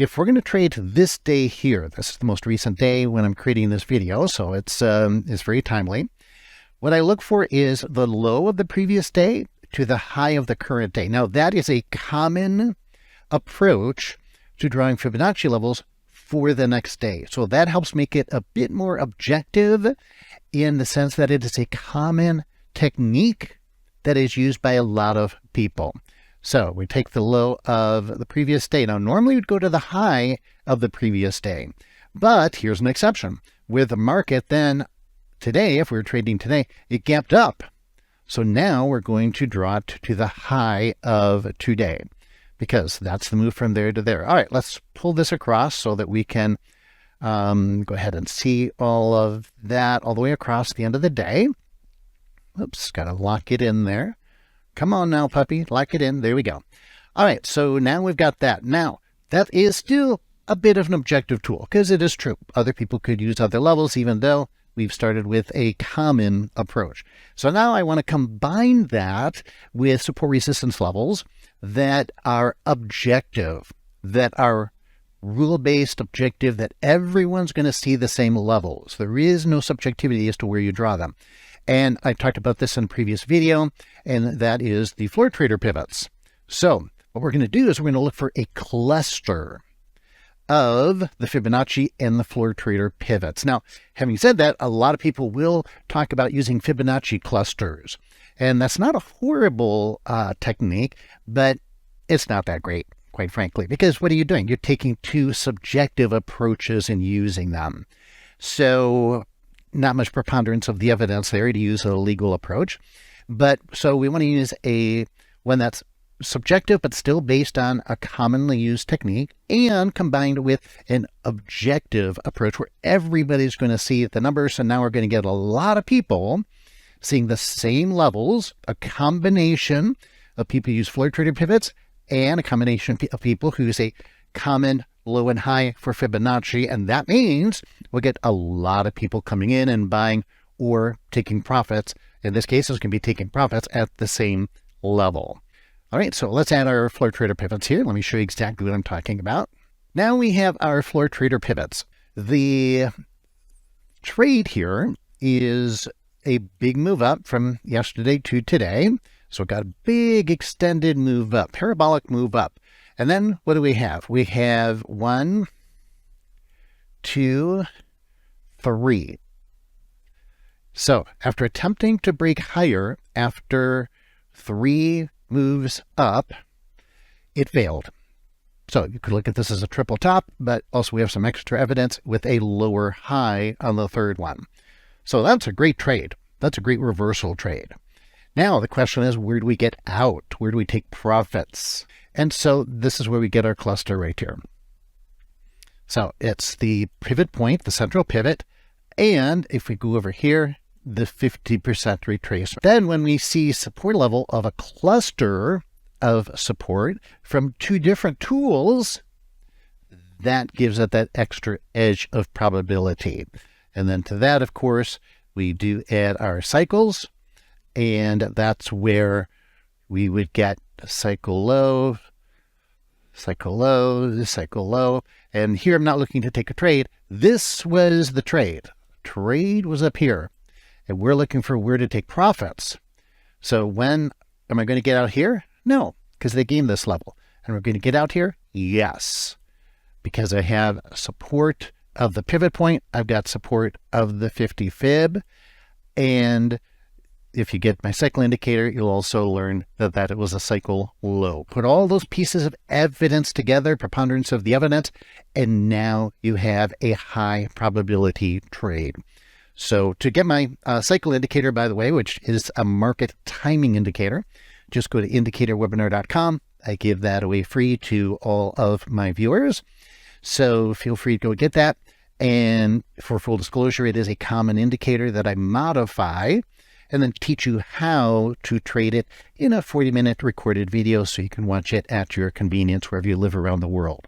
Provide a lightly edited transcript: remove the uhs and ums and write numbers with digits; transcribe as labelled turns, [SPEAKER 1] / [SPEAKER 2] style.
[SPEAKER 1] if we're going to trade this day here, this is the most recent day when I'm creating this video, so it's very timely. What I look for is the low of the previous day to the high of the current day. Now, that is a common approach to drawing Fibonacci levels for the next day. So that helps make it a bit more objective in the sense that it is a common technique that is used by a lot of people. So we take the low of the previous day. Now, normally we'd go to the high of the previous day, but here's an exception. With the market then today, if we were trading today, it gapped up. So now we're going to draw it to the high of today because that's the move from there to there. All right, let's pull this across so that we can go ahead and see all of that all the way across the end of the day. Oops, got to lock it in there. Come on now, puppy, lock it in. There we go. All right, so now we've got that. Now, that is still a bit of an objective tool because it is true. Other people could use other levels, even though we've started with a common approach. So now I want to combine that with support resistance levels that are objective, that are rule-based objective, that everyone's going to see the same levels. There is no subjectivity as to where you draw them. And I talked about this in a previous video, and that is the floor trader pivots. So what we're going to do is we're going to look for a cluster of the Fibonacci and the floor trader pivots. Now, having said that, a lot of people will talk about using Fibonacci clusters. And that's not a horrible technique, but it's not that great, quite frankly, because what are you doing? You're taking two subjective approaches and using them. So not much preponderance of the evidence there to use a legal approach. But so we want to use one that's subjective, but still based on a commonly used technique and combined with an objective approach where everybody's going to see the numbers. And now we're going to get a lot of people seeing the same levels, a combination of people who use floor trader pivots and a combination of people who use a common low and high for Fibonacci. And that means we'll get a lot of people coming in and buying or taking profits. In this case, it's going to be taking profits at the same level. All right, so let's add our floor trader pivots here. Let me show you exactly what I'm talking about. Now we have our floor trader pivots. The trade here is a big move up from yesterday to today. So it got a big extended move up, parabolic move up. And then what do we have? We have 1, 2, 3. So after attempting to break higher after 3 moves up, it failed. So you could look at this as a triple top, but also we have some extra evidence with a lower high on the third one. So that's a great trade. That's a great reversal trade. Now the question is, where do we get out? Where do we take profits? And so this is where we get our cluster right here. So it's the pivot point, the central pivot, and if we go over here, the 50% retracement. Then when we see support level of a cluster of support from two different tools, that gives it that extra edge of probability. And then to that, of course, we do add our cycles, and that's where we would get cycle low, cycle low, cycle low. And here I'm not looking to take a trade. This was the trade. Trade was up here. And we're looking for where to take profits. So when am I going to get out here? No, because they gained this level. And we're going to get out here? Yes, because I have support of the pivot point. I've got support of the 50 fib. And if you get my cycle indicator, you'll also learn that it was a cycle low. Put all those pieces of evidence together, preponderance of the evidence, and now you have a high probability trade. So to get my cycle indicator, by the way, which is a market timing indicator, just go to indicatorwebinar.com. I give that away free to all of my viewers. So feel free to go get that. And for full disclosure, it is a common indicator that I modify and then teach you how to trade it in a 40-minute recorded video so you can watch it at your convenience wherever you live around the world.